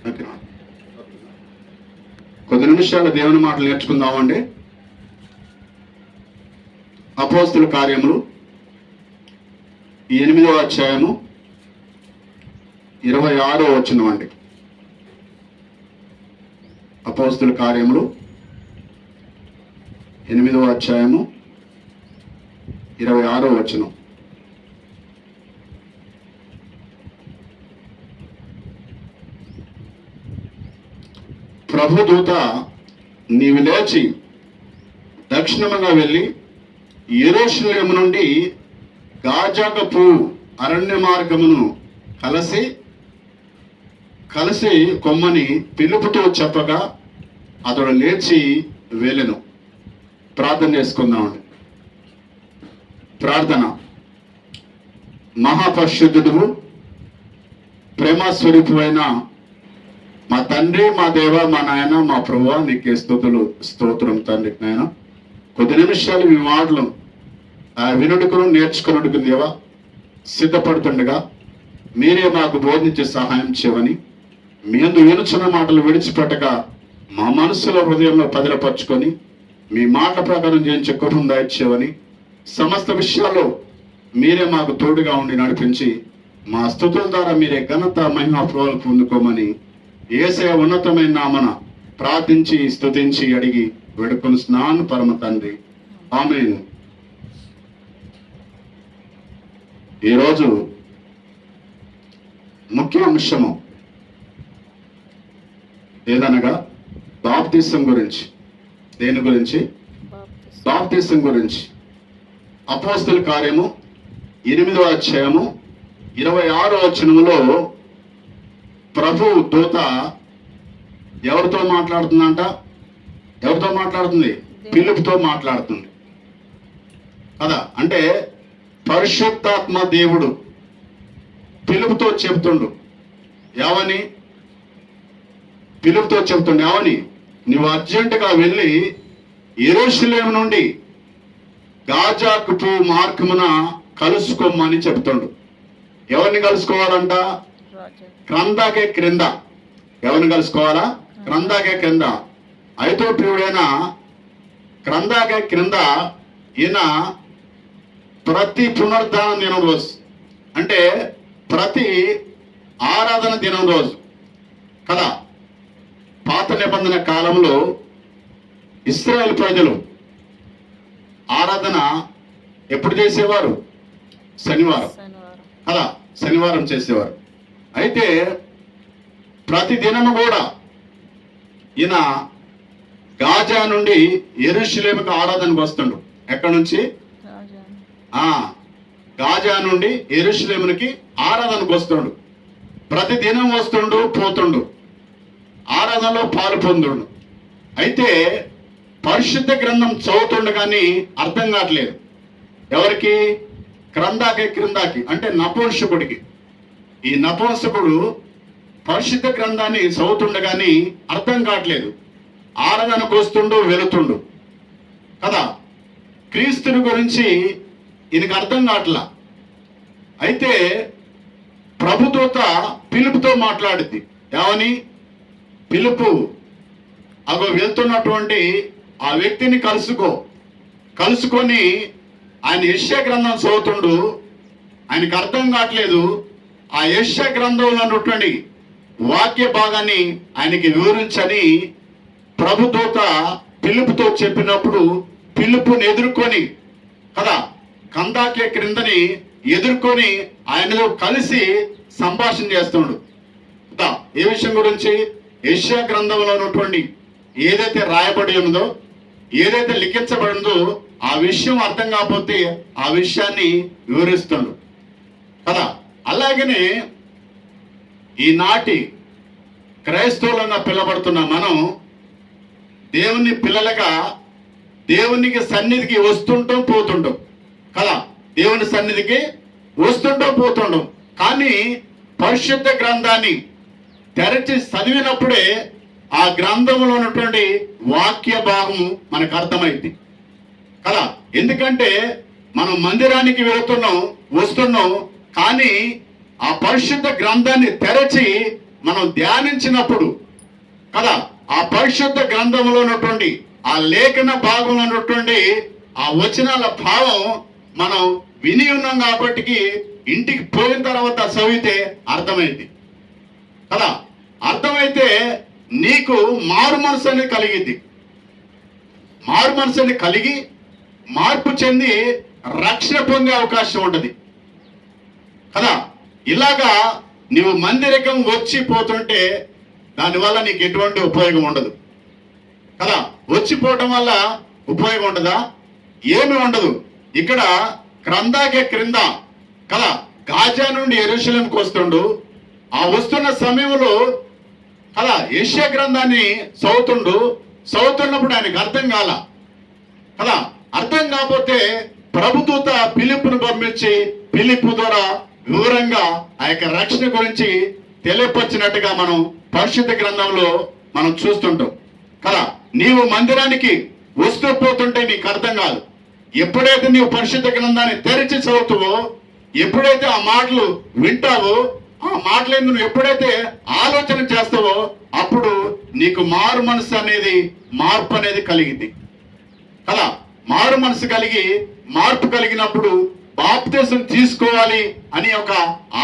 Okay, కొద్ది నిమిషాలు దేవుని మాటలు నేర్చుకుందామండి. అపోస్తుల కార్యములు 8వ అధ్యాయము 26వ వచనం అండి. అపోస్తుల కార్యములు 8వ అధ్యాయము 26వ వచనం. ప్రభుదూత నీవు లేచి దక్షిణముగా వెళ్ళి యెరూషలేము నుండి గాజాకు అరణ్య మార్గమును కలిసి కొమ్మని పిలుపుతో చెప్పగా అతడు లేచి వెళ్ళెను. ప్రార్థన చేసుకుందామండి. ప్రార్థన. మహాపరిశుద్ధుడు, ప్రేమస్వరూపువైన మా తండ్రి, మా దేవ, మా నాయన, మా ప్రభువా, నీకే స్తోత్రం తండ్రి. నాయన, కొద్ది నిమిషాలు మీ మాటలు వినుడుకును నేర్చుకున్నట్టుకు దేవా సిద్ధపడుతుండగా మీరే మాకు బోధించే సహాయం చేయవని, మీ అందు వినుచున్న మాటలు విడిచిపెట్టక మా మనసులో హృదయంలో పదిలపరుచుకొని మీ మాట ప్రకారం చేయించే కృపను దయచేయవని, సమస్త విషయాల్లో మీరే మాకు తోడుగా ఉండి నడిపించి మా స్తుతుల ద్వారా మీరే ఘనత, మహిమ, ప్రభావాలు పొందుకోమని యేసయ్య ఉన్నతమైన నామన ప్రార్థించి స్తుతించి అడిగి వేడుకొనుచున్నాను పరమ తండ్రి. ఆమేన్. ఈరోజు ముఖ్య అంశము ఏదనగా బాప్తిసం గురించి. దేని గురించి? బాప్తిసం గురించి. అపోస్తుల కార్యము 8వ అధ్యాయము 26వ వచనములో ప్రభు దూత ఎవరితో మాట్లాడుతుందంట? ఎవరితో మాట్లాడుతుంది? ఫిలిప్పుతో మాట్లాడుతుంది కదా. అంటే పరిశుద్ధాత్మ దేవుడు ఫిలిప్పుతో చెబుతుండు. ఏమని? ఫిలిప్పుతో చెబుతుండు ఏమని? నువ్వు అర్జెంటుగా వెళ్ళి యెరూషలేము నుండి గాజాకు మార్గమున కలుసుకోమని చెప్తుండు. ఎవరిని కలుసుకోవాలంట? క్రందాకే క్రింద. ఎవరిని కలుసుకోవాలా? క్రందాకే క్రింద. ఐతోప్యుడైన క్రందాకే క్రింద ఈయన ప్రతి పునరుద్ధాన దినం రోజు, అంటే ప్రతి ఆరాధన దినం రోజు కదా. పాత నిబంధన కాలంలో ఇశ్రాయేలు ప్రజలు ఆరాధన ఎప్పుడు చేసేవారు? శనివారం కదా. శనివారం చేసేవారు. అయితే ప్రతి దినము కూడా ఈయన గాజా నుండి యెరూషలేముకు ఆరాధనకు వస్తుండు. ఎక్కడి నుంచి? గాజా నుండి యెరూషలేమునికి ఆరాధనకు వస్తుండు. ప్రతి దినం వస్తుండు, పోతుండు, ఆరాధనలో పాలు పొందుండు. అయితే పరిశుద్ధ గ్రంథం చదువుతుండు కానీ అర్థం కావట్లేదు. ఎవరికి? క్రిందాకి అంటే నపుంసకుడికి. ఈ నపుంసకుడు పరిశుద్ధ గ్రంథాన్ని చదువుతుండు కానీ అర్థం కావట్లేదు. ఆరాధనకు వస్తుండు, వెళుతుండు కదా. క్రీస్తుని గురించి ఈయనకు అర్థం కావట్లా. అయితే ప్రభుదూత ఫిలిప్పుతో మాట్లాడింది. ఏమని? ఫిలిప్పు, అగో వెళ్తున్నటువంటి ఆ వ్యక్తిని కలుసుకొని ఆయన యెషయా గ్రంథం చదువుతుండు. ఆయనకు అర్థం కావట్లేదు. ఆ యెషయా గ్రంథంలో ఉన్నటువంటి వాక్య భాగాన్ని ఆయనకి వివరించని ప్రభుదూత ఫిలిప్పుతో చెప్పినప్పుడు ఫిలిప్పుని ఎదుర్కొని కదా, కందాకే క్రిందని ఎదుర్కొని ఆయనతో కలిసి సంభాషణ చేస్తుండు. ఏ విషయం గురించి? యెషయా గ్రంథంలో ఉన్నటువంటి ఏదైతే రాయబడి ఉందో, ఏదైతే లిఖించబడిందో ఆ విషయం అర్థం కాకపోతే ఆ విషయాన్ని వివరిస్తుండు కదా. అలాగనే ఈనాటి క్రైస్తవులుగా పిలబడుతున్న మనం దేవుని పిల్లలుగా దేవునికి సన్నిధికి వస్తుంటాం, పోతుంటాం కదా. దేవుని సన్నిధికి వస్తుంటాం, పోతుంటాం. కానీ పరిశుద్ధ గ్రంథాన్ని తెరచి చదివినప్పుడే ఆ గ్రంథంలో ఉన్నటువంటి వాక్య భాగం మనకు అర్థమైంది కదా. ఎందుకంటే మనం మందిరానికి వెళుతున్నాం, వస్తున్నాం, కానీ ఆ పరిశుద్ధ గ్రంథాన్ని తెరచి మనం ధ్యానించినప్పుడు కదా ఆ పరిశుద్ధ గ్రంథంలో ఉన్నటువంటి ఆ లేఖన భాగంలో ఉన్నటువంటి ఆ వచనాల భావం మనం విని ఉన్నాం కాబట్టి ఇంటికి పోయిన తర్వాత చదివితే అర్థమైంది కదా. అర్థమైతే నీకు మారు మనసు అనేది కలిగింది. మారు మనసు అనేది కలిగి మార్పు చెంది రక్షణ పొందే అవకాశం ఉంటుంది కదా. ఇలాగా నువ్వు మందిరకం వచ్చి పోతుంటే దానివల్ల నీకు ఎటువంటి ఉపయోగం ఉండదు కదా. వచ్చిపోవటం వల్ల ఉపయోగం ఉండదా? ఏమి ఉండదు. ఇక్కడ క్రిందాకే క్రింద కదా గాజా నుండి యెరూషలేముకు వస్తుండు. ఆ వస్తున్న సమయంలో కదా యెషయా గ్రంథాన్ని చదువుతున్నప్పుడు ఆయనకు అర్థం కాల కదా. అర్థం కాకపోతే ప్రభుదూత ఫిలిప్పును పంపించి ఫిలిప్పు ద్వారా వివరంగా ఆ యొక్క రక్షణ గురించి తెలియపరిచినట్టుగా మనం పరిశుద్ధ గ్రంథంలో మనం చూస్తుంటాం కదా. నీవు మందిరానికి వస్తూ పోతుంటే నీకు అర్థం కాదు. ఎప్పుడైతే నీవు పరిశుద్ధ గ్రంథాన్ని తెరిచి చదువుతావో, ఎప్పుడైతే ఆ మాటలు వింటావో, ఆ మాటలు నువ్వు ఎప్పుడైతే ఆలోచన చేస్తావో అప్పుడు నీకు మారు మనసు అనేది మార్పు అనేది కలిగింది కదా. మారు మనసు కలిగి మార్పు కలిగినప్పుడు బాప్తిసం తీసుకోవాలి అని ఒక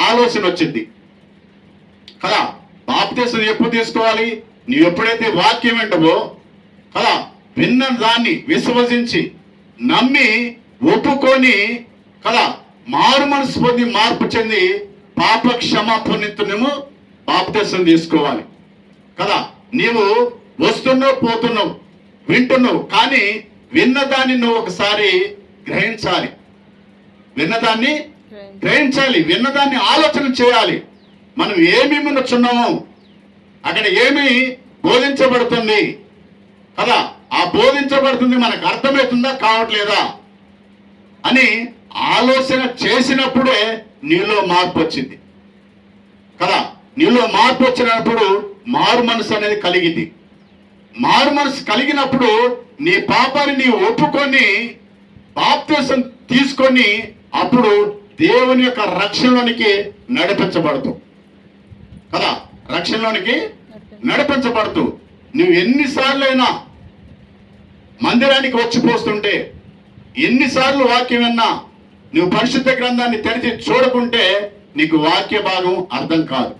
ఆలోచన వచ్చింది కదా. బాప్తిసం ఎప్పుడు తీసుకోవాలి? నీవు ఎప్పుడైతే వాక్యం వింటావో కదా, విన్న దాన్ని విశ్వసించి నమ్మి ఒప్పుకొని కదా మారు మనసు పొంది మార్పు చెంది పాప క్షమాపణ నిమిత్తము బాప్తిసం తీసుకోవాలి కదా. నీవు వస్తున్నావు పోతున్నావు వింటున్నావు, కానీ విన్నదాన్ని నువ్వు ఒకసారి గ్రహించాలి. విన్నదాన్ని ఆలోచన చేయాలి. మనం ఏమి వినుచున్నాము, అక్కడ ఏమి బోధించబడుతుంది కదా. ఆ బోధించబడుతుంది మనకు అర్థమవుతుందా కావట్లేదా అని ఆలోచన చేసినప్పుడే నీలో మార్పు వచ్చింది కదా. నీలో మార్పు వచ్చినప్పుడు మారు మనసు అనేది కలిగింది. మారు మనసు కలిగినప్పుడు నీ పాపాన్ని నీవు ఒప్పుకొని బాప్తిసం తీసుకొని అప్పుడు దేవుని యొక్క రక్షణలోనికి నడిపించబడుతూ కదా. రక్షణలోనికి నడిపించబడుతూ నువ్వు ఎన్నిసార్లైనా మందిరానికి వచ్చిపోతుంటే, ఎన్నిసార్లు వాక్యం విన్నా నువ్వు పరిశుద్ధ గ్రంథాన్ని తెరిచి చూడకుంటే నీకు వాక్య భాగం అర్థం కాదు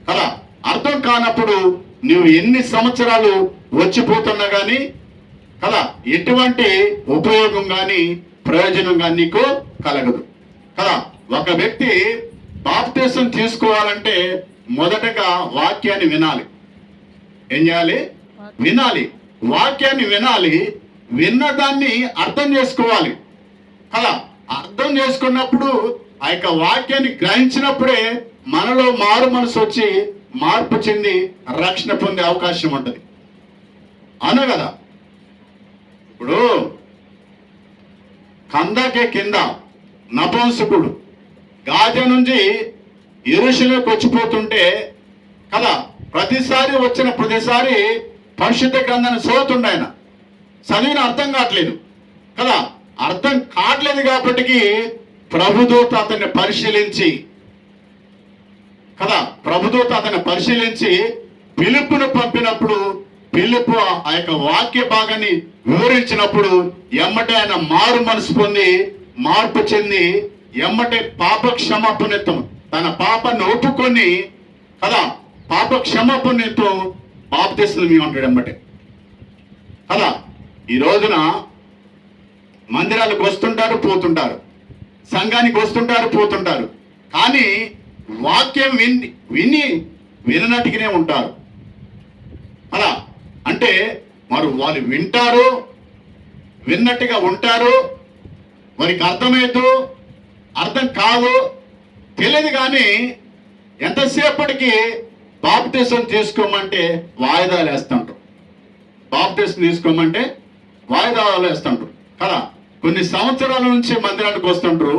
కదా. అర్థం కానప్పుడు నువ్వు ఎన్ని సంవత్సరాలు వచ్చిపోతున్నా కానీ కదా ఎటువంటి ఉపయోగం కానీ ప్రయోజనం కానీ నీకు కలగదు కదా. ఒక వ్యక్తి బాప్తిసం తీసుకోవాలంటే మొదటగా వాక్యాన్ని వినాలి. ఏం చేయాలి? వినాలి. వాక్యాన్ని వినాలి. విన్నదాన్ని అర్థం చేసుకోవాలి కదా. అర్థం చేసుకున్నప్పుడు ఆ యొక్క వాక్యాన్ని గ్రహించినప్పుడే మనలో మారు మనసు వచ్చి మార్పు చెంది రక్షణ పొందే అవకాశం ఉంటుంది అను కదా. ఇప్పుడు కందాకే కింద నపుంసకుడు గాజా నుంచి యెరూషలేముకు వచ్చిపోతుంటే కదా ప్రతిసారి పరిశుద్ధ గ్రంథాన్ని చదువుతుండే ఆయన. చదివిన అర్థం కావట్లేదు కదా. అర్థం కావట్లేదు కాబట్టి ప్రభుదూత అతన్ని పరిశీలించి ఫిలిప్పును పంపినప్పుడు ఫిలిప్పు ఆ యొక్క వాక్య భాగాన్ని వివరించినప్పుడు ఎమ్మటే ఆయన మారు మనసు పొంది మార్పు చెంది ఎమ్మటే పాప క్షమాపణతో తన పాపాన్ని ఒప్పుకొని కదా పాప క్షమాపణతో బాప్తిసం ఉంటాడు ఎమ్మటే కదా. ఈ రోజున మందిరాలకు వస్తుంటారు పోతుంటారు, సంఘానికి వస్తుంటారు పోతుంటారు, కానీ వాక్యం వినట్టుగానే ఉంటారు అలా. అంటే మరి వాళ్ళు వింటారు, విన్నట్టుగా ఉంటారు, వారికి అర్థమవుతూ అర్థం కాదు తెలియదు, కానీ ఎంతసేపటికి బాప్తిసం తీసుకోమంటే వాయిదాలు వేస్తుంటారు. బాప్తిసం తీసుకోమంటే వాయిదాలు వేస్తుంటారు కదా. కొన్ని సంవత్సరాల నుంచి మందిరానికి వస్తుంటారు,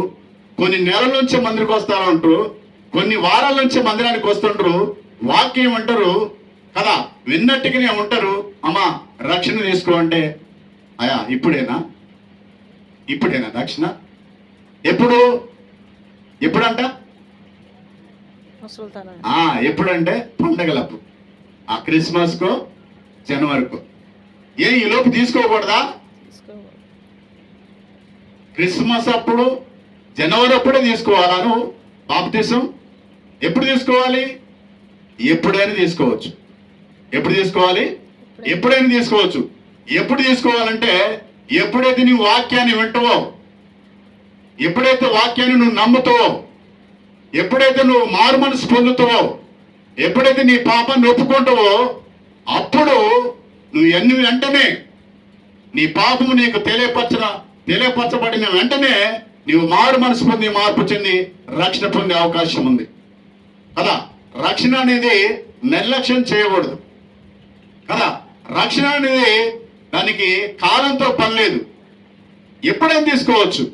కొన్ని నెలల నుంచి మందిరికి వస్తారంటారు, కొన్ని వారాల నుంచి మందిరానికి వస్తుంటారు, వాక్యం అంటారు కదా, విన్నట్టుగానే ఉంటారు. అమ్మా రక్షణ తీసుకో అంటే అయా ఇప్పుడేనా రక్షణ? ఎప్పుడంట ముసలితనం. ఎప్పుడంటే పండగలప్పుడు, ఆ క్రిస్మస్కో జనవరికో. ఈ లోపు తీసుకోకూడదా? తీసుకోకూడదు. క్రిస్మస్ అప్పుడు జనవరి అప్పుడే తీసుకోవాలా నువ్వు బాప్తిసం? ఎప్పుడు తీసుకోవాలి? ఎప్పుడైనా తీసుకోవచ్చు. ఎప్పుడు తీసుకోవాలి? ఎప్పుడైనా తీసుకోవచ్చు. ఎప్పుడు తీసుకోవాలంటే ఎప్పుడైతే నీ వాక్యాన్ని వింటావో, ఎప్పుడైతే వాక్యాన్ని నువ్వు నమ్ముతావో, ఎప్పుడైతే నువ్వు మారు మనసు పొందుతావో, ఎప్పుడైతే నీ పాపాన్ని ఒప్పుకుంటావో, అప్పుడు నువ్వు వెంటనే నీ పాపము నీకు తెలియపరచబడిన వెంటనే నీవు మారు మనసు పొంది, మార్పు చెంది రక్షణ పొందే అవకాశం ఉంది కదా. రక్షణ అనేది నిర్లక్ష్యం చేయకూడదు కదా. రక్షణ అనేది దానికి కాలంతో పని లేదు, ఎప్పుడైనా తీసుకోవచ్చు.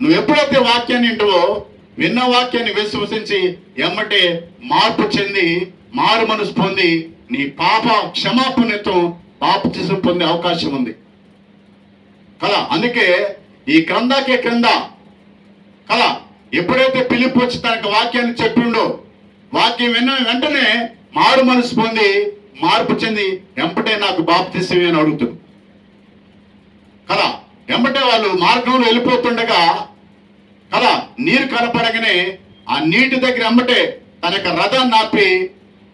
నువ్వు ఎప్పుడైతే వాక్యాన్ని వింటావో, విన్న వాక్యాన్ని విశ్వసించి ఎమ్మటే మార్పు చెంది మారు మనసు పొంది నీ పాప క్షమాపణతో బాప్తిసం పొందే అవకాశం ఉంది కదా. అందుకే ఈ క్రిందకే క్రింద కదా, ఎప్పుడైతే పిలుపు వచ్చి తనకు వాక్యాన్ని చెప్పిండో, వాక్యం విన్న వెంటనే మారు మనసు పొంది మార్పు చెంది ఎంపటే నాకు బాప్తిసం అని అడుగుతుంది కదా. ఎంబటే వాళ్ళు మార్గంలో వెళ్ళిపోతుండగా కదా, నీరు కనపడగానే ఆ నీటి దగ్గర ఎంబటే తన యొక్క రథాన్ని ఆపి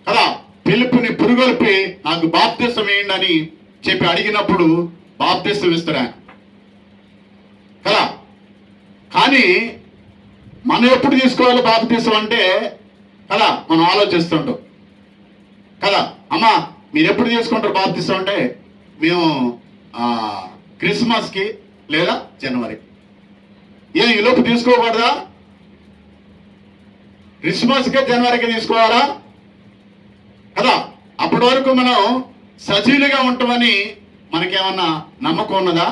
కదా, పిలుపుని పురుగొల్పి నాకు బాప్తిసం వేయండి అని చెప్పి అడిగినప్పుడు బాప్తిసం ఇస్తాడు ఆయన కదా. కానీ మనం ఎప్పుడు తీసుకోవాలి బాప్తిసం అంటే కదా, మనం ఆలోచిస్తుంటాం కదా. అమ్మా మీరు ఎప్పుడు తీసుకుంటారు బాప్తిసం అంటే, మేము క్రిస్మస్కి లేదా జనవరికి. ఈ లోపు తీసుకోకూడదా? క్రిస్మస్కే జనవరికి తీసుకోవాలా కదా. అప్పటి వరకు మనం సజీలుగా ఉంటామని మనకేమన్నా నమ్మకం ఉన్నదా?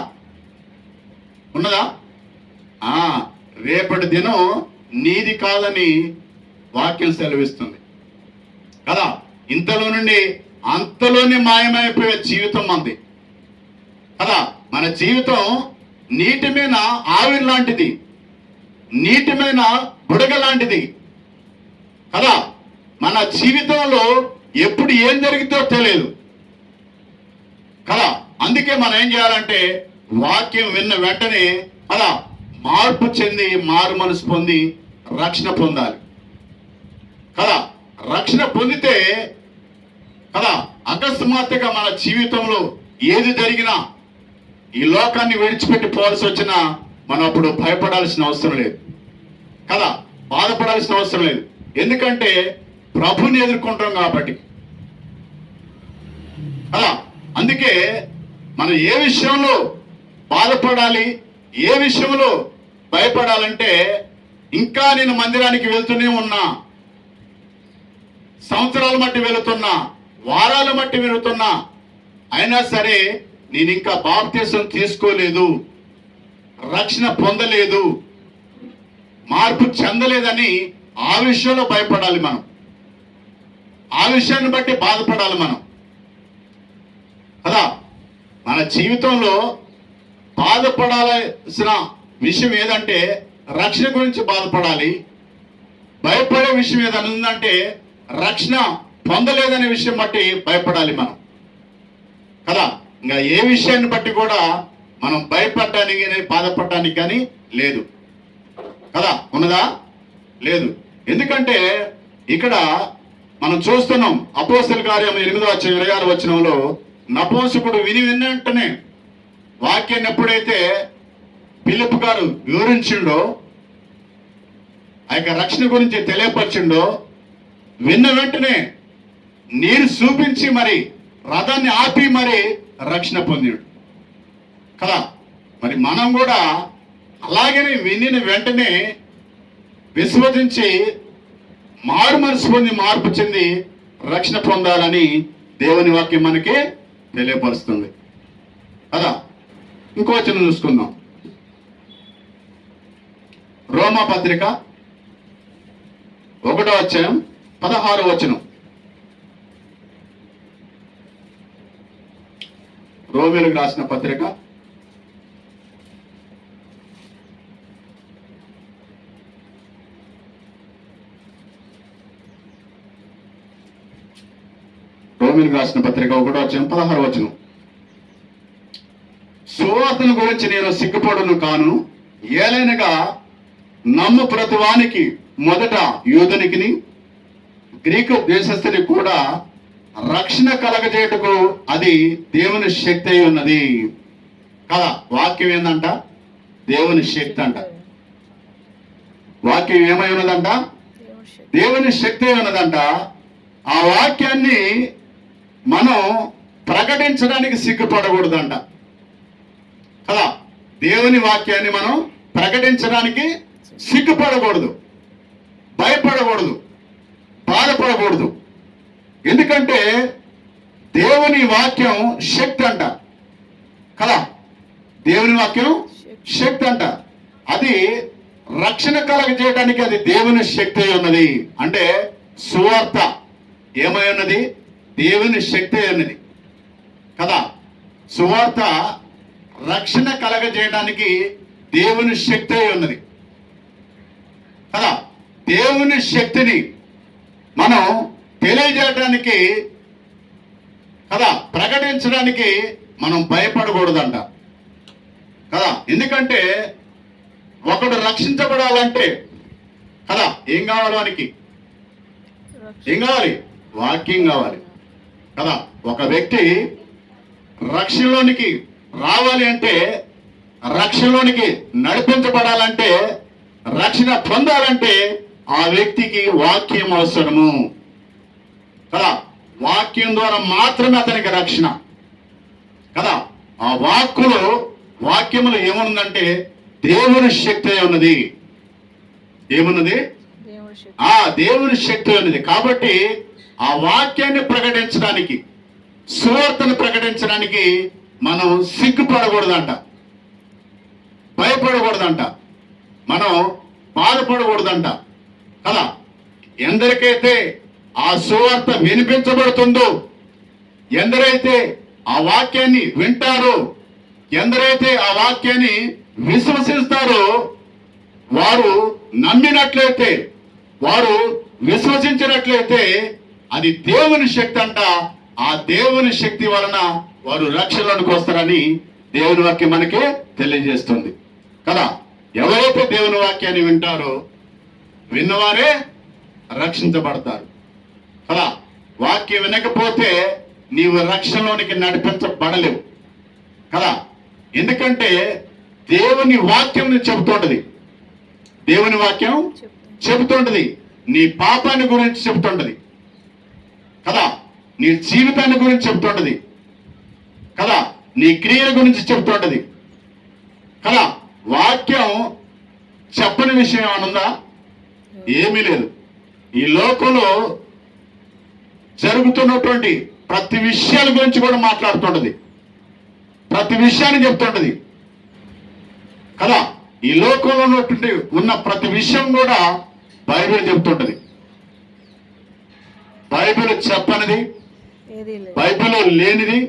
రేపటి దినం నీది కాదని వాక్యం సెలవిస్తుంది కదా. ఇంతలో నుండి అంతలోనే మాయమైపోయే జీవితం మంది కదా. మన జీవితం నీటి మీద ఆవిరి లాంటిది, నీటి మీద బుడగ లాంటిది కదా. మన జీవితంలో ఎప్పుడు ఏం జరిగితే తెలియదు కదా. అందుకే మనం ఏం చేయాలంటే వాక్యం విన్న వెంటనే అలా మార్పు చెంది మారు మనసు పొంది రక్షణ పొందాలి కదా. రక్షణ పొందితే కదా, అకస్మాత్తుగా మన జీవితంలో ఏది జరిగినా, ఈ లోకాన్ని విడిచిపెట్టి పోవాల్సి వచ్చినా మనం అప్పుడు భయపడాల్సిన అవసరం లేదు కదా, బాధపడాల్సిన అవసరం లేదు. ఎందుకంటే ప్రభుని ఎదుర్కొంటాం కాబట్టి కదా. అందుకే మనం ఏ విషయంలో బాధపడాలి, ఏ విషయంలో భయపడాలంటే, ఇంకా నేను మందిరానికి వెళ్తూనే ఉన్నా, సంవత్సరాల మట్టి వెళుతున్నా, వారాల మట్టి వెళుతున్నా, అయినా సరే నేను ఇంకా బాప్తిసం తీసుకోలేదు, రక్షణ పొందలేదు, మార్పు చెందలేదని ఆ విషయంలో భయపడాలి మనం. ఆ విషయాన్ని బట్టి బాధపడాలి మనం కదా. మన జీవితంలో బాధపడాల్సిన విషయం ఏదంటే రక్షణ గురించి బాధపడాలి. భయపడే విషయం ఏదైనా ఉందంటే రక్షణ పొందలేదనే విషయం బట్టి భయపడాలి మనం కదా. ఇంకా ఏ విషయాన్ని బట్టి కూడా మనం భయపడటానికి కానీ బాధపడటానికి కానీ లేదు కదా. ఉన్నదా? లేదు. ఎందుకంటే ఇక్కడ మనం చూస్తున్నాం అపోస్తల కార్యం 8వ వచనంలో నపుంసకుడు విని వెంటనే వాక్యాన్ని ఎప్పుడైతే ఫిలిప్పు గారు వివరించిండో, ఆ యొక్క రక్షణ గురించి తెలియపరిచిండో, విన్న వెంటనే నీరు చూపించి మరి రథాన్ని ఆపి మరి రక్షణ పొందాడు కదా. మరి మనం కూడా అలాగనే వినిన వెంటనే విశ్వసించి మారు మనసు పొంది మార్పు చెంది రక్షణ పొందాలని దేవుని వాక్యం మనకి తెలియపరుస్తుంది కదా. ఇంకో వచనం చూసుకుందాం. రోమా పత్రిక 1వ అధ్యాయం 16వ వచనం. రోమీయులకు రాసిన పత్రిక 1 రోమిలకు రాసిన పత్రిక 1:16. సువార్తను గురించి నేను సిగ్గుపడును కాను, ఏలైనగా నమ్ము ప్రతివానికి, మొదట యూదునికి గ్రీకు దేశస్థునికి కూడా రక్షణ కలగజేయటకు అది దేవుని శక్తి అయి ఉన్నది కదా. వాక్యం ఏందంట? దేవుని శక్తి అంట. వాక్యం ఏమై ఉన్నదంట? దేవుని శక్తి అయి ఉన్నదంట. ఆ వాక్యాన్ని మనం ప్రకటించడానికి సిగ్గుపడకూడదంట కదా. దేవుని వాక్యాన్ని మనం ప్రకటించడానికి సిగ్గుపడకూడదు, భయపడకూడదు, బాధపడకూడదు. ఎందుకంటే దేవుని వాక్యం శక్తి అంట కదా. దేవుని వాక్యం శక్తి అంట. అది రక్షణ కలగజేయడానికి అది దేవుని శక్తి అయి ఉన్నది. అంటే సువార్త ఏమై ఉన్నది? దేవుని శక్తి అయి ఉన్నది కదా. సువార్త రక్షణ కలగజేయడానికి దేవుని శక్తి అయి ఉన్నది కదా. దేవుని శక్తిని మనం తెలియజేయడానికి కదా, ప్రకటించడానికి మనం భయపడకూడదంట కదా. ఎందుకంటే ఒకడు రక్షించబడాలంటే కదా ఏం కావాలి? వానికి ఏం కావాలి? వాక్యం కావాలి కదా. ఒక వ్యక్తి రక్షణలోనికి రావాలి అంటే, రక్షణలోనికి నడిపించబడాలంటే, రక్షణ పొందాలంటే ఆ వ్యక్తికి వాక్యం అవసరము కదా. వాక్యం ద్వారా మాత్రమే అతనికి రక్షణ కదా. ఆ వాక్యములు ఏముందంటే దేవుని శక్తి ఉన్నది. ఏమున్నది? దేవుని శక్తి ఉన్నది. కాబట్టి ఆ వాక్యాన్ని ప్రకటించడానికి, సువార్తను ప్రకటించడానికి మనం సిగ్గుపడకూడదంట, భయపడకూడదంట, మనం బాధపడకూడదంట కదా. ఎందరికైతే ఆ సువార్త వినిపించబడుతుందో, ఎందరైతే ఆ వాక్యాన్ని వింటారో, ఎందరైతే ఆ వాక్యాన్ని విశ్వసిస్తారో, వారు నమ్మినట్లయితే, వారు విశ్వసించినట్లయితే అది దేవుని శక్తి అంట. ఆ దేవుని శక్తి వలన వారు రక్షణలోనికి వస్తారని దేవుని వాక్యం మనకి తెలియజేస్తుంది కదా. ఎవరైతే దేవుని వాక్యాన్ని వింటారో విన్నవారే రక్షించబడతారు కదా. వాక్యం వినకపోతే నీవు రక్షణలోనికి నడిపించబడలేవు కదా. ఎందుకంటే దేవుని వాక్యం చెబుతుంటది. దేవుని వాక్యం చెబుతుంటది. నీ పాపాన్ని గురించి చెబుతుంటది కదా. నీ జీవితాన్ని గురించి చెబుతుంటది కదా. నీ క్రియల గురించి చెబుతుంటది కదా. వాక్యం చెప్పని విషయం అనుందా? ఏమీ లేదు. ఈ లోకంలో జరుగుతున్నటువంటి ప్రతి విషయాల గురించి కూడా మాట్లాడుతుంటది, ప్రతి విషయాన్ని చెప్తుంటది కదా. ఈ లోకంలో ఉన్న ప్రతి విషయం కూడా బైబిల్ చెప్తుంటది. బైబిల్ చెప్పనిది, బైబిల్ లేనిది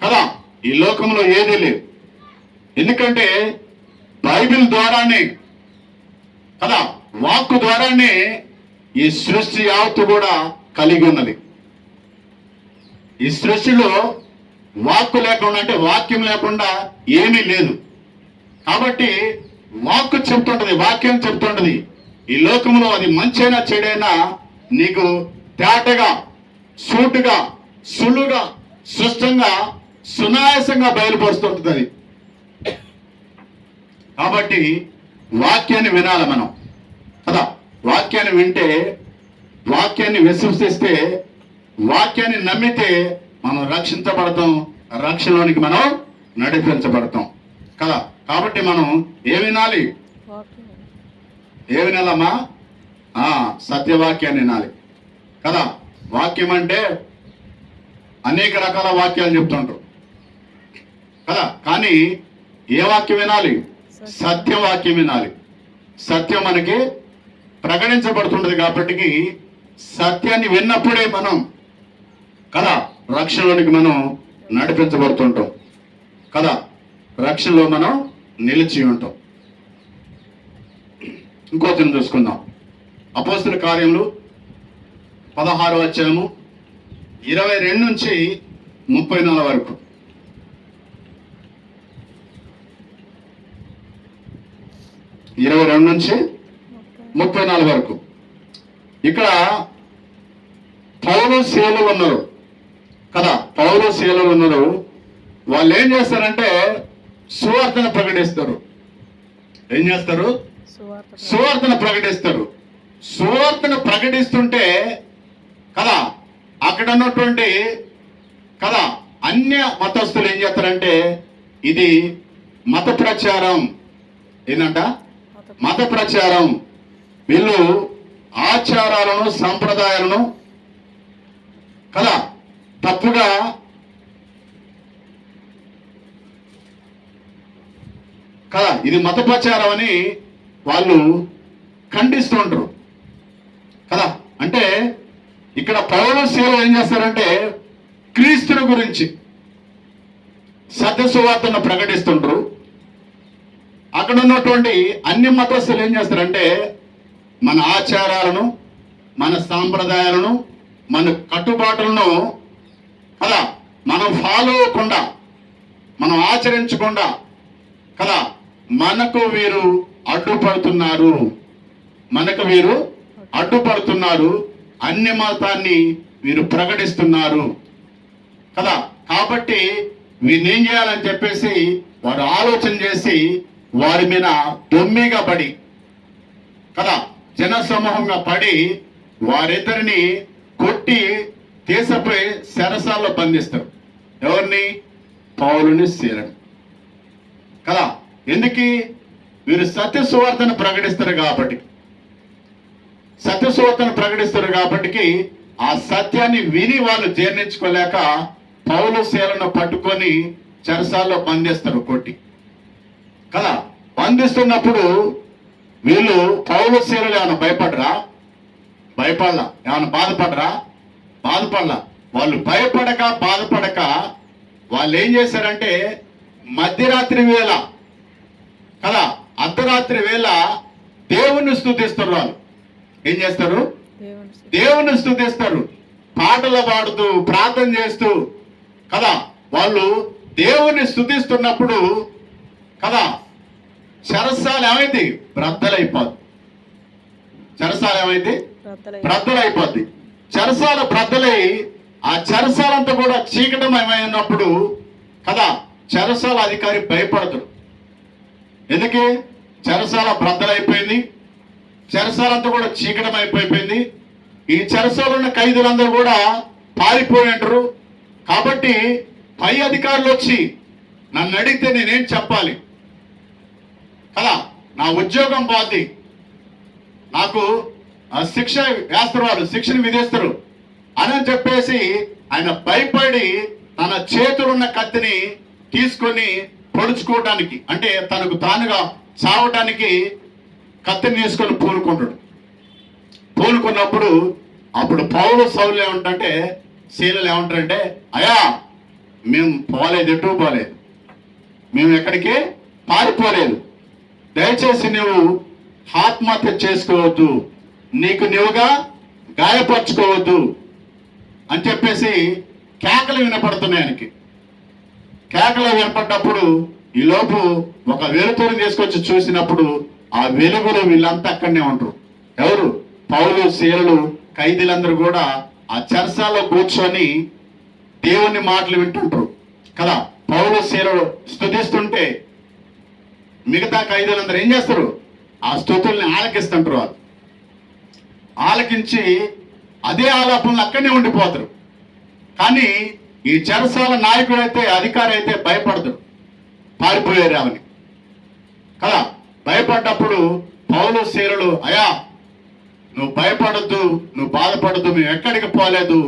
కదా ఈ లోకంలో ఏదీ లేదు. ఎందుకంటే బైబిల్ ద్వారానే కదా, వాక్కు ద్వారానే ఈ సృష్టి యావత్తు కూడా కలిగి ఉన్నది. ఈ సృష్టిలో వాక్కు లేకుండా, అంటే వాక్యం లేకుండా ఏమీ లేదు. కాబట్టి వాక్కు చెప్తుంటది, వాక్యం చెప్తుంటది. ఈ లోకంలో అది మంచైనా చెడైనా నీకు తేటగా, సూటుగా, సులువుగా, స్పష్టంగా, సునాయాసంగా బయలుపరుస్తుంటుంది అది. కాబట్టి వాక్యాన్ని వినాలి మనం కదా. వాక్యాన్ని వింటే, వాక్యాన్ని విశ్వసిస్తే, వాక్యాన్ని నమ్మితే మనం రక్షించబడతాం, రక్షణలోనికి మనం నడిపించబడతాం కదా. కాబట్టి మనం ఏ వినాలి? ఏ వినాలమ్మా? సత్యవాక్యాన్ని వినాలి కదా. వాక్యం అంటే అనేక రకాల వాక్యాలు చెప్తుంటారు కదా. కానీ ఏ వాక్యం వినాలి? సత్యవాక్యం వినాలి. సత్యం మనకి ప్రకటించబడుతుంటది కాబట్టి సత్యాన్ని విన్నప్పుడే మనం కదా రక్షణలోనికి మనం నడిపించబడుతుంటాం కదా. రక్షణలో మనం నిలిచి ఉంటాం. ఇంకోతిని చూసుకుందాం. అపోస్తుల కార్యములు 16వ అధ్యాయము 22 నుంచి 34 వరకు. ఇరవై 22 నుంచి 34 వరకు. ఇక్కడ పౌలు శీలలు ఉన్నారు కదా, పౌలు శీలలు ఉన్నారు. వాళ్ళు ఏం చేస్తారంటే సువార్తను ప్రకటిస్తారు. ఏం చేస్తారు? సువార్తను ప్రకటిస్తారు. సువార్తను ప్రకటిస్తుంటే కదా అక్కడ ఉన్నటువంటి కదా అన్య మతస్థులు ఏం చేస్తారంటే ఇది మత ప్రచారం. ఏంటంట? మత ప్రచారం. వీళ్ళు ఆచారాలను సంప్రదాయాలను కదా తప్పుగా కదా ఇది మత ప్రచారం అని వాళ్ళు ఖండిస్తుంటారు కదా. అంటే ఇక్కడ పౌలు శీలలు ఏం చేస్తారంటే క్రీస్తుని గురించి సత్య సువార్తను ప్రకటిస్తుంటారు. అక్కడ ఉన్నటువంటి అన్ని మతస్థులు ఏం చేస్తారంటే మన ఆచారాలను, మన సాంప్రదాయాలను, మన కట్టుబాట్లను కదా మనం ఫాలో అవ్వకుండా, మనం ఆచరించకుండా కదా మనకు వీరు అడ్డుపడుతున్నారు. అన్య మతాన్ని వీరు ప్రకటిస్తున్నారు కదా. కాబట్టి వీరిని ఏం చేయాలని చెప్పేసి వారు ఆలోచన చేసి వారి మీద దొమ్మిగా పడి కదా జన సమూహంగా పడి వారిద్దరిని కొట్టి తీసపోయి చెరసాల్లో బంధిస్తారు. ఎవరిని? పౌలుని, శీలను కదా. ఎందుకు? వీరు సత్య సువార్తను ప్రకటిస్తారు కాబట్టి, ఆ సత్యాన్ని విని వాళ్ళు జీర్ణించుకోలేక పౌలు శీలను పట్టుకొని చెరసాల్లో బంధిస్తారు కొట్టి కదా. బంధిస్తున్నప్పుడు వీళ్ళు పౌలు శీలలు ఏమైనా భయపడరా? ఏమైనా బాధపడలా. వాళ్ళు బాధపడక వాళ్ళు ఏం చేశారంటే మధ్యరాత్రి వేళ కదా అర్ధరాత్రి వేళ దేవుణ్ణి స్తుతిస్తారు. వాళ్ళు ఏం చేస్తారు? దేవుణ్ణి స్తుతిస్తారు. పాటలు పాడుతూ ప్రార్థన చేస్తూ కదా వాళ్ళు దేవుణ్ణి స్తుతిస్తున్నప్పుడు కదా చెరసాల ఏమైంది? బ్రద్దలైపోద్ది. చెరసాల బ్రద్దలై ఆ చెరసాలంతా కూడా చీకటం ఏమైనప్పుడు కదా చెరసాల అధికారి భయపడతాడు. ఎందుకు? చెరసాల బ్రద్దలైపోయింది, చెరసాలంతా కూడా చీకటం అయిపోయింది. ఈ చెరసాలు ఉన్న ఖైదీలందరూ కూడా పారిపోయి అంటారు. కాబట్టి పై అధికారులు వచ్చి నన్ను అడిగితే నేనేం చెప్పాలి కదా? నా ఉద్యోగం పోద్ది, నాకు శిక్ష వేస్తారు, వాళ్ళు శిక్షను విధిస్తారు అని చెప్పేసి ఆయన భయపడి తన చేతులున్న కత్తిని తీసుకొని పొడుచుకోవడానికి, అంటే తనకు తానుగా చావడానికి కత్తిని తీసుకొని పూనుకున్నప్పుడు అప్పుడు పౌలు సౌలు ఏమంటే శీలలు ఏమంటారంటే అయ్యా మేము ఎటు పోలేదు, మేము ఎక్కడికి పారిపోలేదు, దయచేసి నువ్వు ఆత్మహత్య చేసుకోవద్దు, నీకు నువ్వుగా గాయపరచుకోవద్దు అని చెప్పేసి కేకలు వినపడుతున్నాయి. ఆయనకి కేకలు వినపడ్డప్పుడు ఈ లోపు ఒక వెలుతురు తీసుకొచ్చి చూసినప్పుడు ఆ వెలుగులో వీళ్ళంతా అక్కడనే ఉంటారు. ఎవరు? పౌలు, శీలలు, ఖైదీలందరూ కూడా ఆ చెరసాల్లో కూర్చొని దేవుని మాటలు వింటుంటారు కదా. పౌలు, శీలలు స్తుతిస్తుంటే మిగతా ఖైదీలందరూ ఏం చేస్తారు? ఆ స్తుతుల్ని ఆలకిస్తుంటారు. వాళ్ళు ఆలకించి అదే ఆలాపనలు అక్కడనే ఉండిపోతారు. కానీ ఈ చెరసాల నాయకుడైతే, అధికారి అయితే భయపడతాడు, పారిపోయారు అవని కదా. భయపడ్డప్పుడు పౌలు, శీలలు అయ్యా నువ్వు భయపడద్దు, నువ్వు బాధపడద్దు, మేము ఎక్కడికి పోలేదు,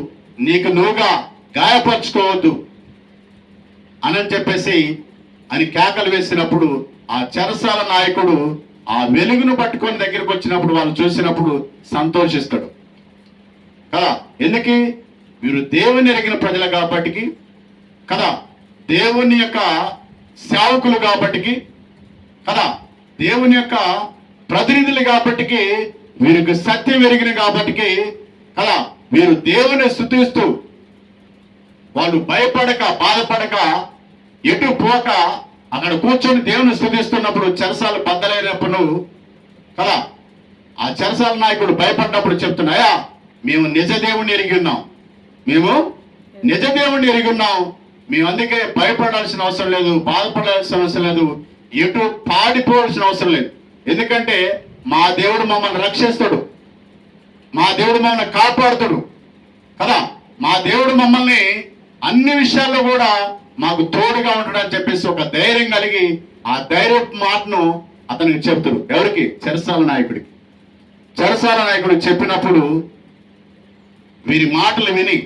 నీకు నువ్వుగా గాయపరచుకోవద్దు అని చెప్పేసి అని కేకలు వేసినప్పుడు ఆ చెరసాల నాయకుడు ఆ వెలుగును పట్టుకొని దగ్గరికి వచ్చినప్పుడు వాళ్ళు చూసినప్పుడు సంతోషిస్తాడు కదా. ఎందుకు? వీరు దేవుని ఎరిగిన ప్రజలు కాబట్టి కదా, దేవుని యొక్క సేవకులు కాబట్టి కదా, దేవుని యొక్క ప్రతినిధులు కాబట్టి, వీరికి సత్యం ఎరిగిన కాబట్టి కదా, వీరు దేవుని స్తుతిస్తూ వాళ్ళు భయపడక బాధపడక ఎటు పోక అక్కడ కూర్చొని దేవుని స్తుతిస్తున్నప్పుడు చెరసాలు బద్దలైనప్పుడు కదా ఆ చెరసాల నాయకుడు భయపడ్డప్పుడు చెప్తున్నాయా, మేము నిజ దేవుణ్ణి ఎరిగి ఉన్నాం, మేము నిజ దేవుణ్ణి ఎరిగి ఉన్నాం, మేము అందుకే భయపడాల్సిన అవసరం లేదు, బాధపడాల్సిన అవసరం లేదు, ఎటు పాడిపోవాల్సిన అవసరం లేదు. ఎందుకంటే మా దేవుడు మమ్మల్ని రక్షిస్తాడు, మా దేవుడు మమ్మల్ని కాపాడుతాడు కదా, మా దేవుడు మమ్మల్ని అన్ని విషయాల్లో కూడా మాకు తోడుగా ఉంటాడని చెప్పేసి ఒక ధైర్యం కలిగి ఆ ధైర్య మాటను అతనికి చెప్తాడు. ఎవరికి? చెరసాల నాయకుడికి. చెరసాల నాయకుడు చెప్పినప్పుడు వీరి మాటలు విని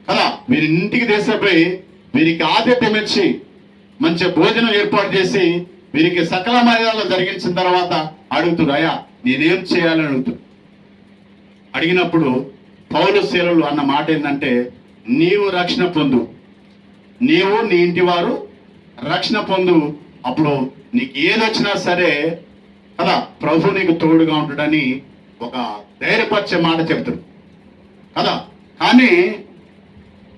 కదా వీరి ఇంటికి తీసుకుపోయి వీరికి ఆతిథ్యం ఇచ్చి మంచి భోజనం ఏర్పాటు చేసి వీరికి సకల మర్యాదలు జరిగించిన తర్వాత అడుగుతాడు, అయ్యా నేనేం చేయాలని అడుగుతాడు. అడిగినప్పుడు పౌలు శీలలు అన్న మాట ఏంటంటే, నీవు రక్షణ పొందు, నీవు నీ ఇంటి వారు రక్షణ పొందు, అప్పుడు నీకు ఏదొచ్చినా సరే కదా ప్రభు నీకు తోడుగా ఉంటాడని ఒక ధైర్యపరిచే మాట చెప్తాడు కదా. కానీ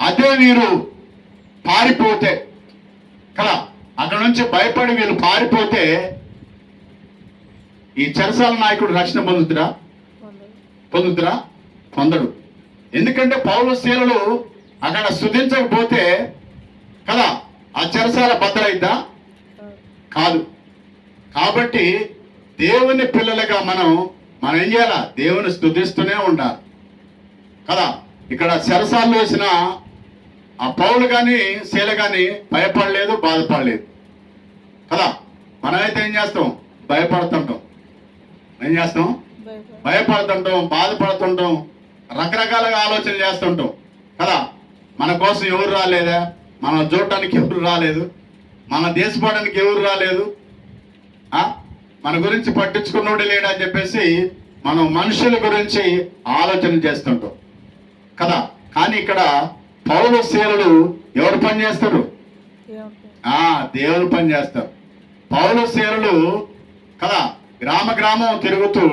అదే వీరు పారిపోతే కదా, అక్కడ నుంచి భయపడి వీళ్ళు పారిపోతే ఈ చెరసాల నాయకుడు రక్షణ పొందుతురా? పొందడు. ఎందుకంటే పౌలు శీలలు అక్కడ స్తుతించకపోతే కదా ఆ చెరసాల బద్దలైద్దా? కాదు. కాబట్టి దేవుని పిల్లలుగా మనం ఏం చేయాలా? దేవుని స్తుతిస్తూనే ఉండాలి కదా. ఇక్కడ చెరసాల్లో వేసిన ఆ పౌలు కానీ శీల కానీ భయపడలేదు, బాధపడలేదు కదా. మనమైతే ఏం చేస్తాం? భయపడుతుంటాం. ఏం చేస్తాం? భయపడుతుంటాం, బాధపడుతుంటాం, రకరకాలుగా ఆలోచన చేస్తుంటాం కదా. మన కోసం ఎవరు రాలేదా, మనం చూడటానికి ఎవరు రాలేదు, మన దేశపడడానికి ఎవరు రాలేదు, మన గురించి పట్టించుకున్నోడే లేడని చెప్పేసి మనం మనుషుల గురించి ఆలోచన చేస్తుంటాం కదా. కానీ ఇక్కడ పౌలు శీలలు ఎవరు పని చేస్తారు? దేవుని పని చేస్తారు. పౌలు శీలలు కదా గ్రామం తిరుగుతూ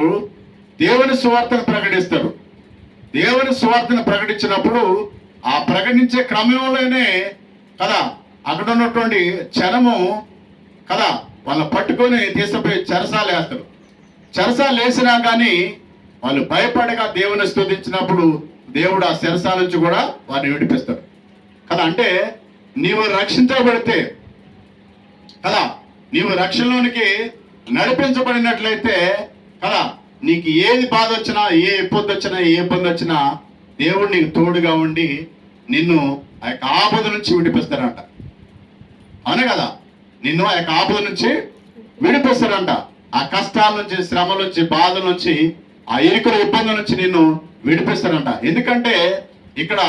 దేవుని సువార్తను ప్రకటిస్తారు. దేవుని సువార్తను ప్రకటించినప్పుడు ఆ ప్రకటించే క్రమంలోనే కదా అక్కడ ఉన్నటువంటి జనము కదా వాళ్ళని పట్టుకొని తీసుకుపోయి చెరసాలు వేస్తారు. చెరసాలు వేసినా కానీ వాళ్ళు భయపడగా దేవుని స్తుతించినప్పుడు దేవుడు ఆ చెరసాల నుంచి కూడా వారిని విడిపిస్తాడు కదా. అంటే నీవు రక్షించబడితే కదా, నీవు రక్షణలోనికి నడిపించబడినట్లయితే కదా, నీకు ఏది బాధ వచ్చినా, ఏ ఇబ్బంది వచ్చినా దేవుడు నీకు తోడుగా ఉండి నిన్ను ఆ యొక్క ఆపద నుంచి విడిపిస్తారంట. అవునే కదా, నిన్ను ఆ యొక్క ఆపద నుంచి విడిపిస్తారంట. ఆ కష్టాల నుంచి, శ్రమల నుంచి, బాధల నుంచి, ఆ ఇరుకుల ఇబ్బందుల నుంచి నిన్ను విడిపిస్తారంట. ఎందుకంటే ఇక్కడ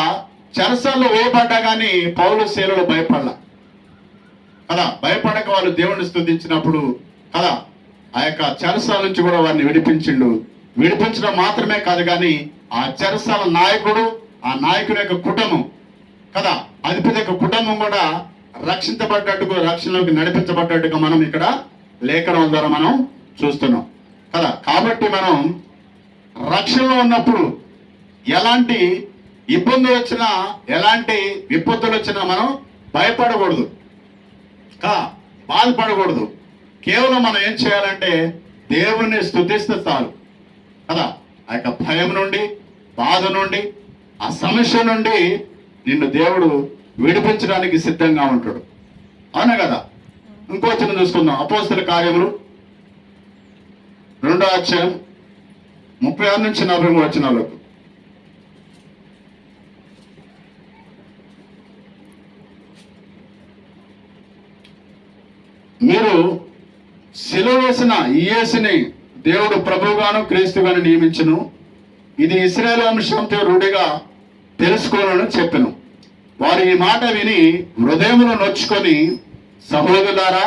చెరసాల్లో వేయబడ్డా కానీ పౌలు శీలలు భయపడలా కదా. భయపడక వాళ్ళు దేవుని స్తుతించినప్పుడు కదా ఆ యొక్క చెరసాల నుంచి కూడా వారిని విడిపించిండు. విడిపించడం మాత్రమే కాదు కానీ ఆ చెరసాల నాయకుడు, ఆ నాయకుడి యొక్క కుటుంబం కదా, అధిపతి యొక్క కుటుంబం కూడా రక్షించబడ్డట్టుగా, రక్షణలోకి నడిపించబడ్డట్టుగా మనం ఇక్కడ లేఖనం ద్వారా మనం చూస్తున్నాం కదా. కాబట్టి మనం రక్షణలో ఉన్నప్పుడు ఎలాంటి ఇబ్బందులు వచ్చినా, ఎలాంటి విపత్తులు వచ్చినా మనం భయపడకూడదు కదా, బాధపడకూడదు. కేవలం మనం ఏం చేయాలంటే దేవుణ్ణి స్తుతిస్తే చాలు కదా. ఆ యొక్క భయం నుండి, బాధ నుండి, ఆ సమస్య నుండి నిన్ను దేవుడు విడిపించడానికి సిద్ధంగా ఉంటాడు. అవునా కదా. ఇంకో చిన్న చూసుకుందాం. అపోస్తల కార్యములు 2వ అధ్యాయం 36 నుంచి 43 వచనాలకు. మీరు సిలువ వేసిన యేసుని దేవుడు ప్రభువుగాను క్రీస్తుగాను నియమించును, ఇది ఇశ్రాయేలు వంశంతో రూఢిగా తెలుసుకోవాలని చెప్పెను. వారు ఈ మాట విని హృదయములో నొచ్చుకొని, సహోదరులారా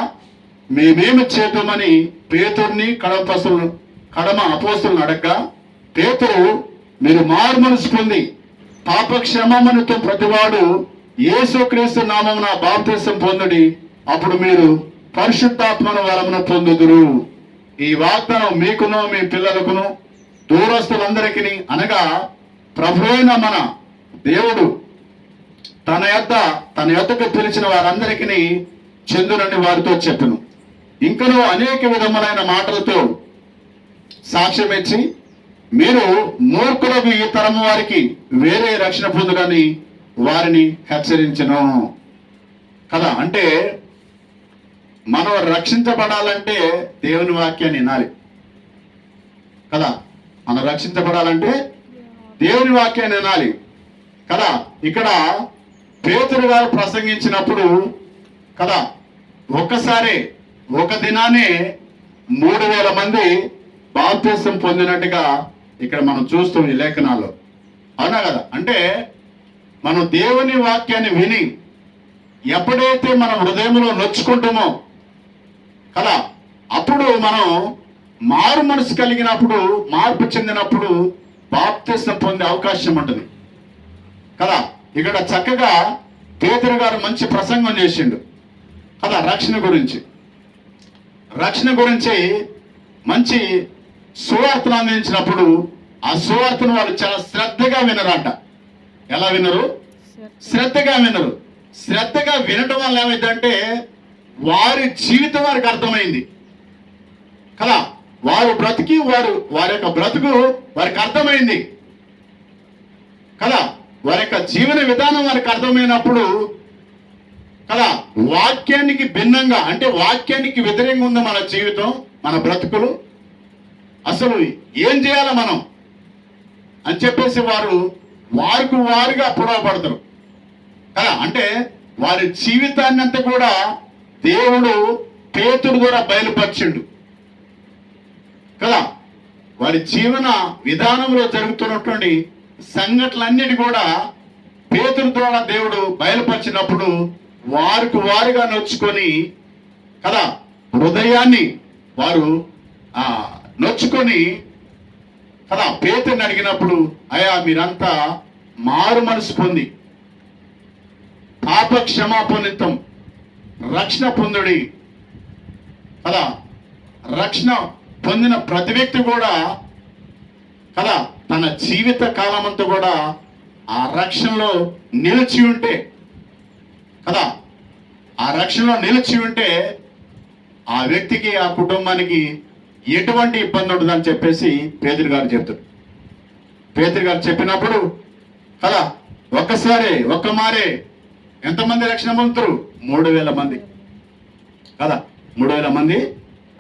మేమేమి చేద్దామని పేతుర్ని కడమ అపోస్తులను అడగ్గా, పేతురు మీరు మారు మనసు పొంది పాపక్షమాపణతో ప్రతివాడు యేసుక్రీస్తు నామమున బాప్తిసం పొందుడి, అప్పుడు మీరు పరిశుద్ధాత్మను వరమును పొందుదురు. ఈ వాగ్దానం మీకును మీ పిల్లలకును దూరస్తులందరికీ అనగా ప్రభువైన మన దేవుడు తన యొద్దకు పిలిచిన వారందరికీ చెందునని వారితో చెప్పెను. ఇంకనూ అనేక విధములైన మాటలతో సాక్ష్యం ఇచ్చి, మీరు మూర్ఖులకు ఈ తరము వారికి వేరే రక్షణ పొందుడని వారిని హెచ్చరించెను కదా. అంటే మనం రక్షించబడాలంటే దేవుని వాక్యాన్ని వినాలి కదా. మనం రక్షించబడాలంటే దేవుని వాక్యాన్ని వినాలి కదా. ఇక్కడ పేతురు గారు ప్రసంగించినప్పుడు కదా, ఒక్కసారి ఒక దినానే 3000 మంది బాప్తిసం పొందినట్టుగా ఇక్కడ మనం చూస్తాం ఈ లేఖనాల్లో. అవునా కదా. అంటే మనం దేవుని వాక్యాన్ని విని ఎప్పుడైతే మనం హృదయంలో నొచ్చుకుంటామో కదా, అప్పుడు మనం మారు మనసు కలిగినప్పుడు, మార్పు చెందినప్పుడు బాప్తిసం పొందే అవకాశం ఉంటుంది కదా. ఇక్కడ చక్కగా పేతురు గారు మంచి ప్రసంగం చేసిండు కదా, రక్షణ గురించి మంచి సువార్తను అందించినప్పుడు ఆ సువార్తను వారు చాలా శ్రద్ధగా వినరట. ఎలా వినరు? శ్రద్ధగా వినరు. శ్రద్ధగా వినటం వల్ల ఏమైందంటే వారి జీవితం వారికి అర్థమైంది కదా. వారి యొక్క బ్రతుకు వారికి అర్థమైంది కదా. వారి యొక్క జీవన విధానం వారికి అర్థమైనప్పుడు కదా, వాక్యానికి భిన్నంగా, అంటే వాక్యానికి వ్యతిరేకంగా ఉంది మన జీవితం, మన బ్రతుకులు, అసలు ఏం చేయాలి మనం అని చెప్పేసి వారుగా పుడవబడతారు కదా. అంటే వారి జీవితాన్ని అంతా కూడా దేవుడు పేతురు ద్వారా బయలుపరిచిండు కదా. వారి జీవన విధానంలో జరుగుతున్నటువంటి సంఘటనలన్నిటి కూడా పేతురు ద్వారా దేవుడు బయలుపరిచినప్పుడు వారుగా నొచ్చుకొని కదా, హృదయాన్ని వారు నొచ్చుకొని కదా పేతురుని అడిగినప్పుడు, అయ్యా మీరంతా మారు మనసు పొంది పాప క్షమాపణితం రక్షణ పొందుడి కదా. రక్షణ పొందిన ప్రతి వ్యక్తి కూడా కదా తన జీవిత కాలమంతా కూడా ఆ రక్షణలో నిలిచి ఉంటే కదా, ఆ రక్షణలో నిలిచి ఉంటే ఆ వ్యక్తికి, ఆ కుటుంబానికి ఎటువంటి ఇబ్బంది ఉండదని చెప్పేసి పేతురు గారు చెప్తారు. పేతురు గారు చెప్పినప్పుడు కదా ఒక్క మారే ఎంతమంది రక్షణ పొందుతారు? 3000 మంది కదా. 3000 మంది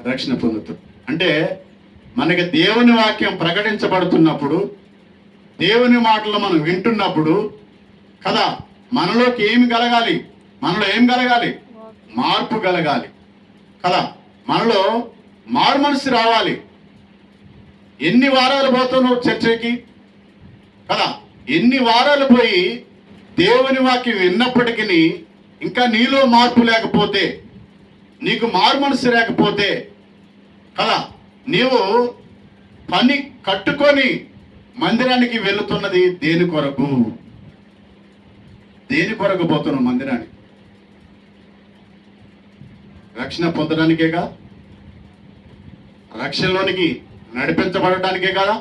రక్షణ పొందుతారు. అంటే మనకి దేవుని వాక్యం ప్రకటించబడుతున్నప్పుడు, దేవుని మాటలు మనం వింటున్నప్పుడు కదా, మనలోకి ఏం కలగాలి? మార్పు కలగాలి కదా. మనలో మారు మనసు రావాలి. ఎన్ని వారాలు పోతావు చర్చకి కదా, ఎన్ని వారాలు పోయి దేవుని వాక్యం విన్నప్పటికీ ఇంకా నీలో మార్పు లేకపోతే, నీకు మారు మనసు లేకపోతే కదా, నీవు పని కట్టుకొని మందిరానికి వెళుతున్నది దేని కొరకు పోతున్నావు? మందిరానికి రక్షణ పొందడానికేగా, రక్షణలోనికి నడిపించబడటానికే కదా.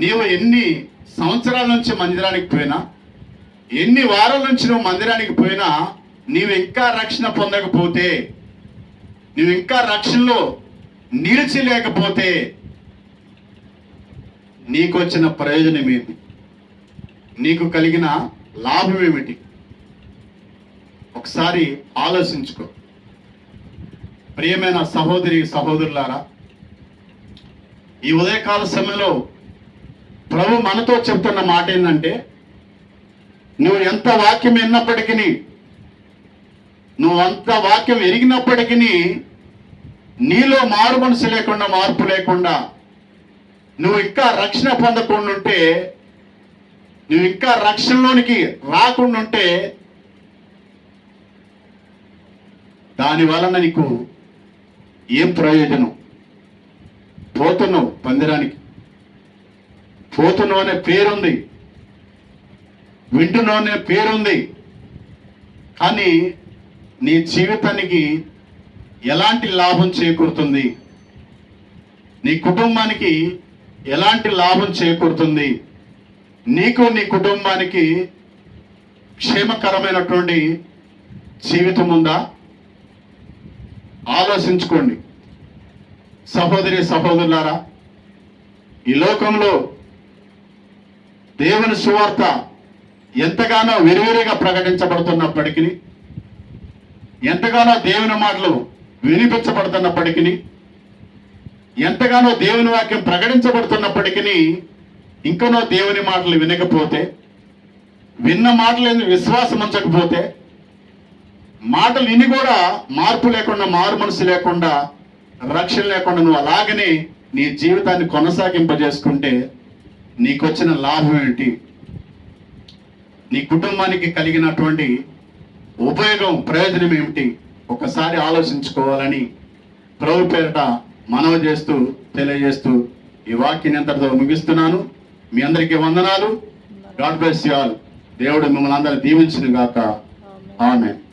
నీవు ఎన్ని సంవత్సరాల నుంచి మందిరానికి పోయినా, ఎన్ని వారాల నుంచి నువ్వు మందిరానికి పోయినా, నీవు ఇంకా రక్షణ పొందకపోతే, నువ్వు ఇంకా రక్షణలో నిలిచి లేకపోతే నీకు వచ్చిన ప్రయోజనం ఏమి? నీకు కలిగిన లాభం ఏమిటి? ఒకసారి ఆలోచించుకో. ప్రియమైన సహోదరులారా, ఈ ఉదయకాల సమయంలో ప్రభు మనతో చెప్తున్న మాట ఏంటంటే, నువ్వు ఎంత వాక్యం విన్నప్పటికీ, నువ్వు అంత వాక్యం ఎరిగినప్పటికీ నీలో మారు మనసు లేకుండా, మార్పు లేకుండా, నువ్వు ఇంకా రక్షణ పొందకుండా ఉంటే, నువ్వు ఇంకా రక్షణలోనికి రాకుండా ఉంటే, దాని వలన నీకు ఏం ప్రయోజనం? పోతున్నావు మందిరానికి, పోతున్నావు అనే పేరుంది, వింటున్నావు అనే పేరుంది, కానీ నీ జీవితానికి ఎలాంటి లాభం చేకూరుతుంది? నీ కుటుంబానికి ఎలాంటి లాభం చేకూరుతుంది? నీకు నీ కుటుంబానికి క్షేమకరమైనటువంటి జీవితం ఉందా? ఆలోచించుకోండి. సహోదరి సహోదరులారా, ఈ లోకంలో దేవుని సువార్త ఎంతగానో విరివిరిగా ప్రకటించబడుతున్నప్పటికీ, ఎంతగానో దేవుని మాటలు వినిపించబడుతున్నప్పటికీ, ఎంతగానో దేవుని వాక్యం ప్రకటించబడుతున్నప్పటికీ ఇంకనో దేవుని మాటలు వినకపోతే, విన్న మాటలు విశ్వాసం ఉంచకపోతే, మాటలు విని కూడా మార్పు లేకుండా, మారు మనసు లేకుండా, రక్షణ లేకుండా నువ్వు అలాగనే నీ జీవితాన్ని కొనసాగింపజేసుకుంటే నీకొచ్చిన లాభం ఏంటి? నీ కుటుంబానికి కలిగినటువంటి ఉపయోగం, ప్రయోజనం ఏమిటి? ఒకసారి ఆలోచించుకోవాలని ప్రభు పేరిట మనవి చేస్తూ తెలియజేస్తూ ఈ వాక్యాన్ని అంతటితో ముగిస్తున్నాను. మీ అందరికీ వందనాలు. God bless you all. దేవుడు మిమ్మల్ని అందరినీ దీవించును గాక. ఆమేన్.